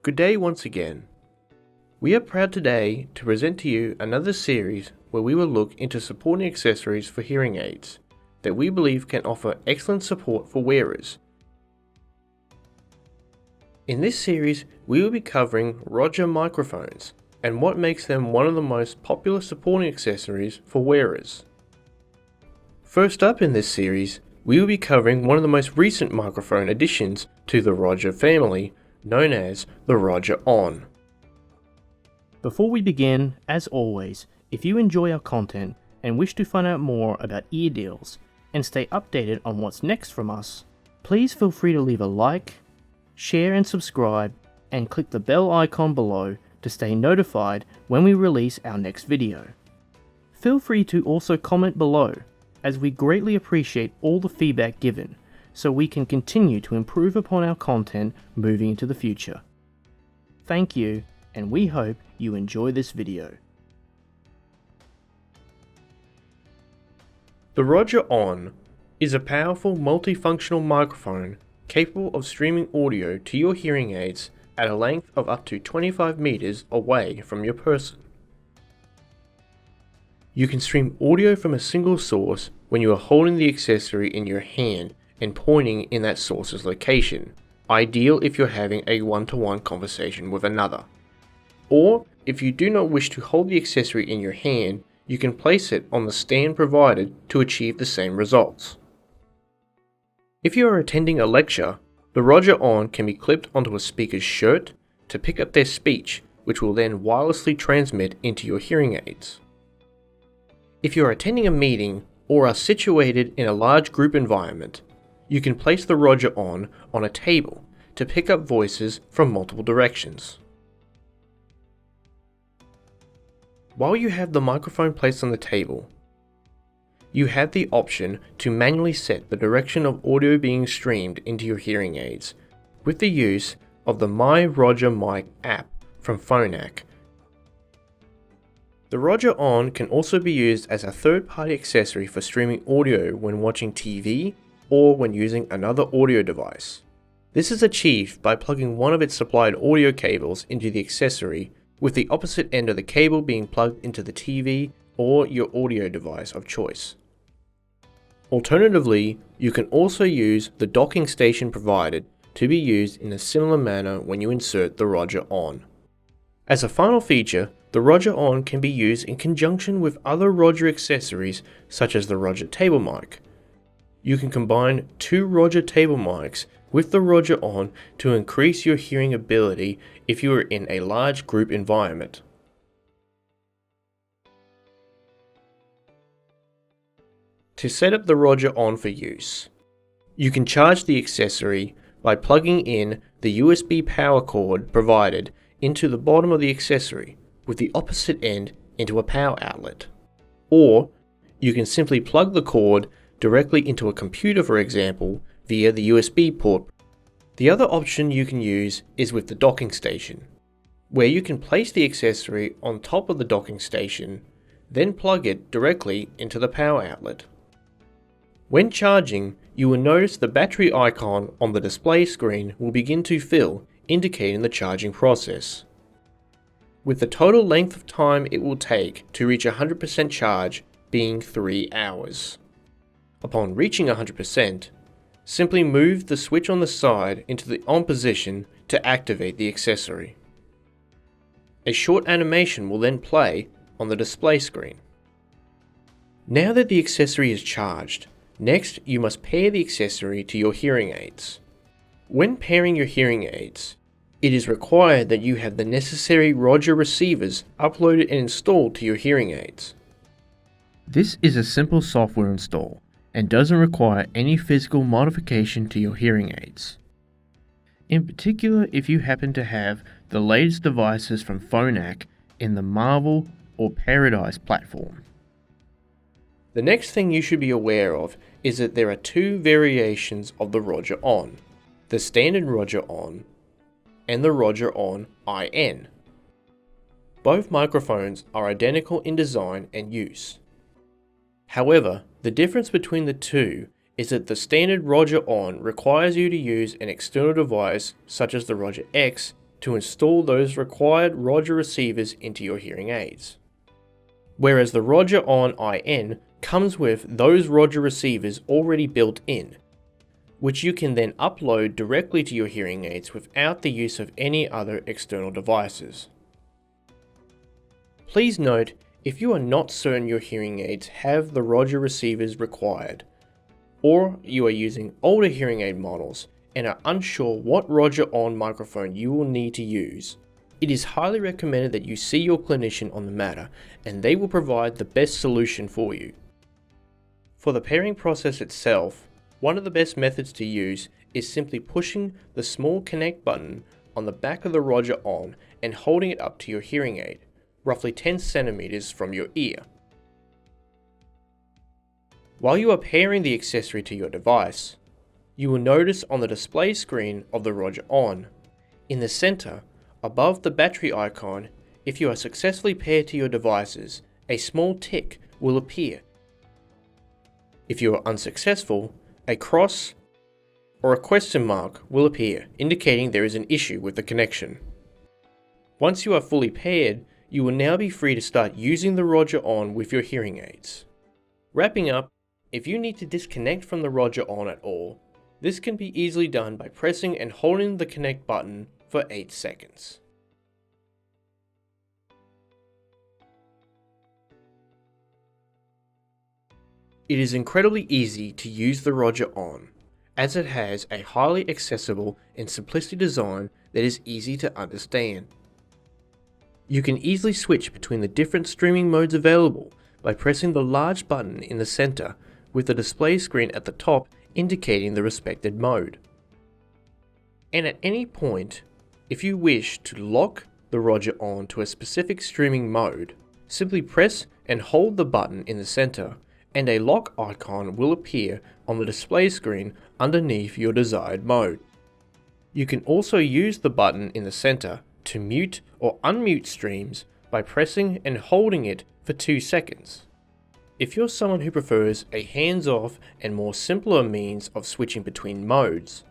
Good day once again. We are proud today to present to you another series where we will look into supporting accessories for hearing aids that we believe can offer excellent support for wearers. In this series, we will be covering Roger microphones and what makes them one of the most popular supporting accessories for wearers. First up in this series, we will be covering one of the most recent microphone additions to the Roger family, known as the Roger On. Before we begin, as always, if you enjoy our content and wish to find out more about Eardeals and stay updated on what's next from us, please feel free to leave a like, share and subscribe, and click the bell icon below to stay notified when we release our next video. Feel free to also comment below, as we greatly appreciate all the feedback given, so we can continue to improve upon our content moving into the future. Thank you, and we hope you enjoy this video. The Roger On is a powerful multifunctional microphone capable of streaming audio to your hearing aids at a length of up to 25 meters away from your person. You can stream audio from a single source when you are holding the accessory in your hand and pointing in that source's location, ideal if you're having a one-to-one conversation with another. Or, if you do not wish to hold the accessory in your hand, you can place it on the stand provided to achieve the same results. If you are attending a lecture, the Roger On can be clipped onto a speaker's shirt to pick up their speech, which will then wirelessly transmit into your hearing aids. If you are attending a meeting or are situated in a large group environment, you can place the Roger On a table to pick up voices from multiple directions. While you have the microphone placed on the table, you have the option to manually set the direction of audio being streamed into your hearing aids with the use of the MyRogerMic App from Phonak. The Roger On can also be used as a third-party accessory for streaming audio when watching TV or when using another audio device. This is achieved by plugging one of its supplied audio cables into the accessory, with the opposite end of the cable being plugged into the TV or your audio device of choice. Alternatively, you can also use the docking station provided to be used in a similar manner when you insert the Roger On. As a final feature, the Roger On can be used in conjunction with other Roger accessories such as the Roger table mic. You can combine two Roger table mics with the Roger On to increase your hearing ability if you are in a large group environment. To set up the Roger On for use, you can charge the accessory by plugging in the USB power cord provided into the bottom of the accessory with the opposite end into a power outlet. Or you can simply plug the cord directly into a computer, for example, via the USB port. The other option you can use is with the docking station, where you can place the accessory on top of the docking station, then plug it directly into the power outlet. When charging, you will notice the battery icon on the display screen will begin to fill, indicating the charging process, with the total length of time it will take to reach 100% charge being 3 hours. Upon reaching 100%, simply move the switch on the side into the on position to activate the accessory. A short animation will then play on the display screen. Now that the accessory is charged, next you must pair the accessory to your hearing aids. When pairing your hearing aids, it is required that you have the necessary Roger receivers uploaded and installed to your hearing aids. This is a simple software install and doesn't require any physical modification to your hearing aids. In particular, if you happen to have the latest devices from Phonak in the Marvel or Paradise platform. The next thing you should be aware of is that there are two variations of the Roger On, the standard Roger On and the Roger On IN. Both microphones are identical in design and use. However, the difference between the two is that the standard Roger On requires you to use an external device such as the Roger X to install those required Roger receivers into your hearing aids. Whereas the Roger On IN comes with those Roger receivers already built in, which you can then upload directly to your hearing aids without the use of any other external devices. Please note, if you are not certain your hearing aids have the Roger receivers required, or you are using older hearing aid models and are unsure what Roger On microphone you will need to use, it is highly recommended that you see your clinician on the matter and they will provide the best solution for you. For the pairing process itself, one of the best methods to use is simply pushing the small connect button on the back of the Roger On and holding it up to your hearing aid, roughly 10 centimeters from your ear. While you are pairing the accessory to your device, you will notice on the display screen of the Roger On, in the center, above the battery icon, if you are successfully paired to your devices, a small tick will appear. If you are unsuccessful, a cross or a question mark will appear, indicating there is an issue with the connection. Once you are fully paired, you will now be free to start using the Roger On with your hearing aids. Wrapping up, if you need to disconnect from the Roger On at all, this can be easily done by pressing and holding the connect button for 8 seconds. It is incredibly easy to use the Roger On, as it has a highly accessible and simplistic design that is easy to understand. You can easily switch between the different streaming modes available by pressing the large button in the center with the display screen at the top indicating the respected mode. And at any point, if you wish to lock the Roger On to a specific streaming mode, simply press and hold the button in the center and a lock icon will appear on the display screen underneath your desired mode. You can also use the button in the center to mute or unmute streams by pressing and holding it for 2 seconds. If you're someone who prefers a hands-off and more simpler means of switching between modes,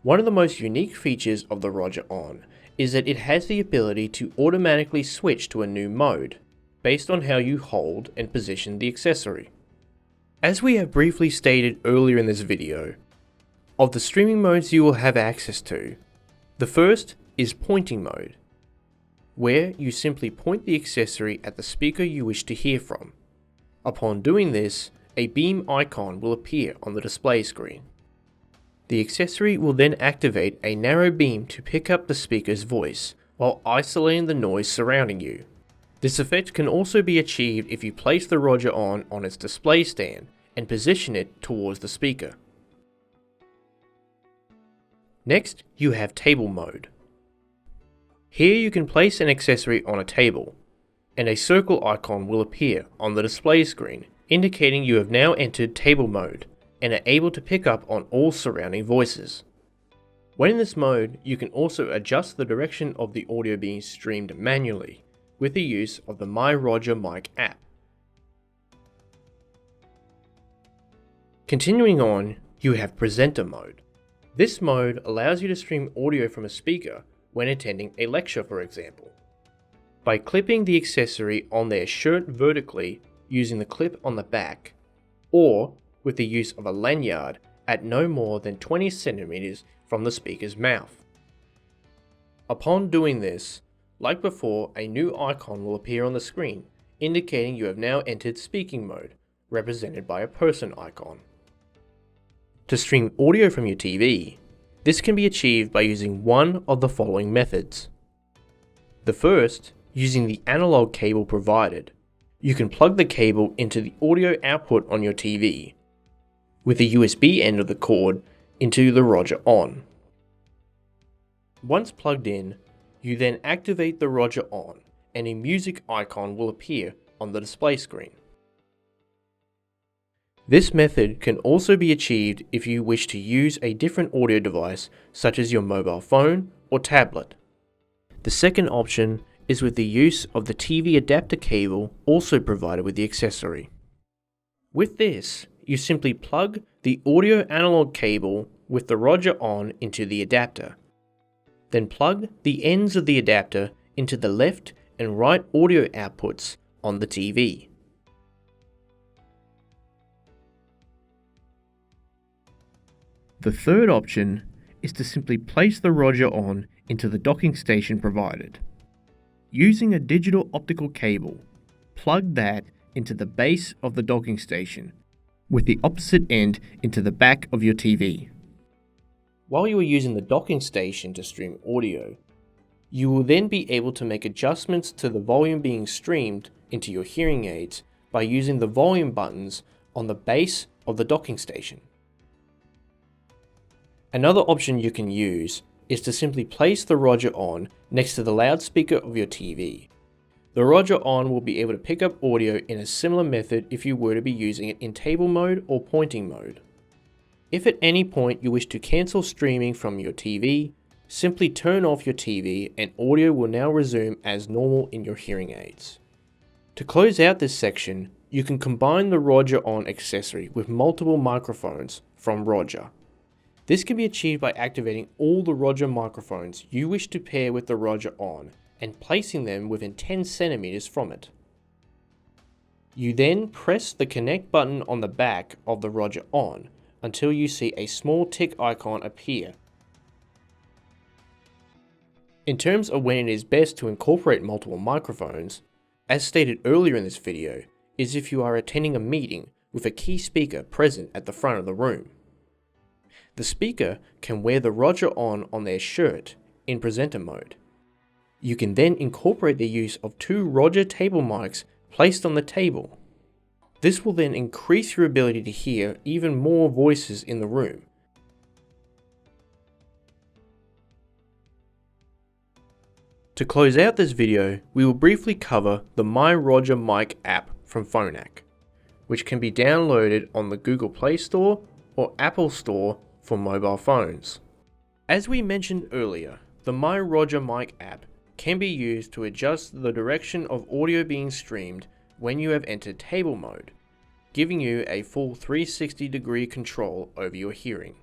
one of the most unique features of the Roger On is that it has the ability to automatically switch to a new mode, based on how you hold and position the accessory. As we have briefly stated earlier in this video, of the streaming modes you will have access to, the first is pointing mode, where you simply point the accessory at the speaker you wish to hear from. Upon doing this, a beam icon will appear on the display screen. The accessory will then activate a narrow beam to pick up the speaker's voice while isolating the noise surrounding you. This effect can also be achieved if you place the Roger On its display stand and position it towards the speaker. Next, you have table mode. Here you can place an accessory on a table, and a circle icon will appear on the display screen, indicating you have now entered table mode and are able to pick up on all surrounding voices. When in this mode, you can also adjust the direction of the audio being streamed manually with the use of the MyRogerMic App. Continuing on, you have presenter mode. This mode allows you to stream audio from a speaker when attending a lecture, for example. By clipping the accessory on their shirt vertically using the clip on the back, or with the use of a lanyard at no more than 20 centimeters from the speaker's mouth. Upon doing this, like before, a new icon will appear on the screen, indicating you have now entered speaking mode, represented by a person icon. To stream audio from your TV, this can be achieved by using one of the following methods. The first, using the analog cable provided. You can plug the cable into the audio output on your TV, with the USB end of the cord into the Roger On. Once plugged in, you then activate the Roger On and a music icon will appear on the display screen. This method can also be achieved if you wish to use a different audio device such as your mobile phone or tablet. The second option is with the use of the TV adapter cable also provided with the accessory. With this, you simply plug the audio analog cable with the Roger On into the adapter. Then plug the ends of the adapter into the left and right audio outputs on the TV. The third option is to simply place the Roger on into the docking station provided. Using a digital optical cable, plug that into the base of the docking station, with the opposite end into the back of your TV. While you are using the docking station to stream audio, you will then be able to make adjustments to the volume being streamed into your hearing aids by using the volume buttons on the base of the docking station. Another option you can use is to simply place the Roger on next to the loudspeaker of your TV. The Roger on will be able to pick up audio in a similar method if you were to be using it in table mode or pointing mode. If at any point you wish to cancel streaming from your TV, simply turn off your TV and audio will now resume as normal in your hearing aids. To close out this section, you can combine the Roger on accessory with multiple microphones from Roger. This can be achieved by activating all the Roger microphones you wish to pair with the Roger on and placing them within 10 centimeters from it. You then press the connect button on the back of the Roger on until you see a small tick icon appear. In terms of when it is best to incorporate multiple microphones, as stated earlier in this video, is if you are attending a meeting with a key speaker present at the front of the room. The speaker can wear the Roger on their shirt in presenter mode. You can then incorporate the use of two Roger table mics placed on the table. This will then increase your ability to hear even more voices in the room. To close out this video, we will briefly cover the MyRogerMic app from Phonak, which can be downloaded on the Google Play Store or Apple Store for mobile phones. As we mentioned earlier, the MyRogerMic app can be used to adjust the direction of audio being streamed when you have entered table mode, giving you a full 360-degree control over your hearing.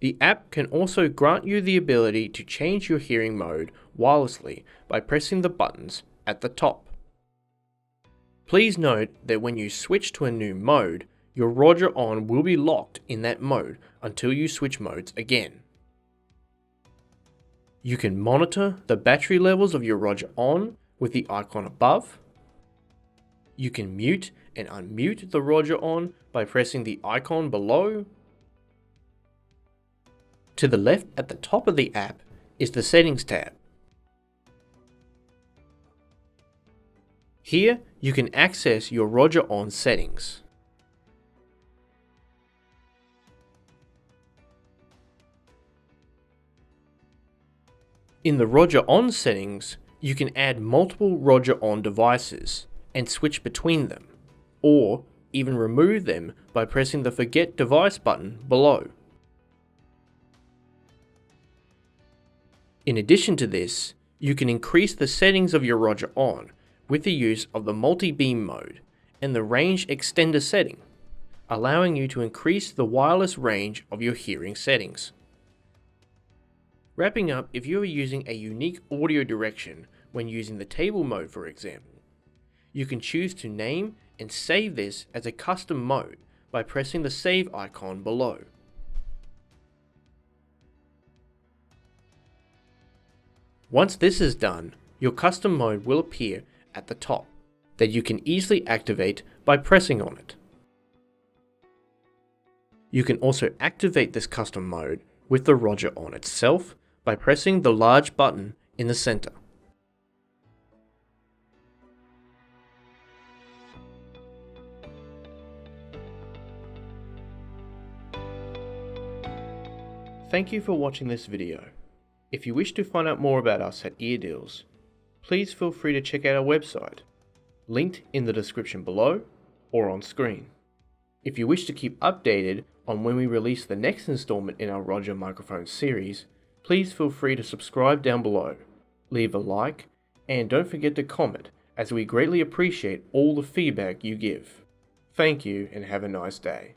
The app can also grant you the ability to change your hearing mode wirelessly by pressing the buttons at the top. Please note that when you switch to a new mode, your Roger on will be locked in that mode until you switch modes again. You can monitor the battery levels of your Roger on with the icon above. You can mute and unmute the Roger on by pressing the icon below. To the left at the top of the app is the Settings tab. Here you can access your Roger on settings. In the Roger on settings, you can add multiple Roger on devices and switch between them, or even remove them by pressing the Forget Device button below. In addition to this, you can increase the settings of your Roger on with the use of the multi-beam mode and the range extender setting, allowing you to increase the wireless range of your hearing settings. Wrapping up, if you are using a unique audio direction when using the table mode, for example, you can choose to name and save this as a custom mode by pressing the save icon below. Once this is done, your custom mode will appear at the top that you can easily activate by pressing on it. You can also activate this custom mode with the Roger on itself by pressing the large button in the center. Thank you for watching this video. If you wish to find out more about us at Eardeals, please feel free to check out our website, linked in the description below or on screen. If you wish to keep updated on when we release the next installment in our Roger microphone series, please feel free to subscribe down below, leave a like, and don't forget to comment, as we greatly appreciate all the feedback you give. Thank you and have a nice day.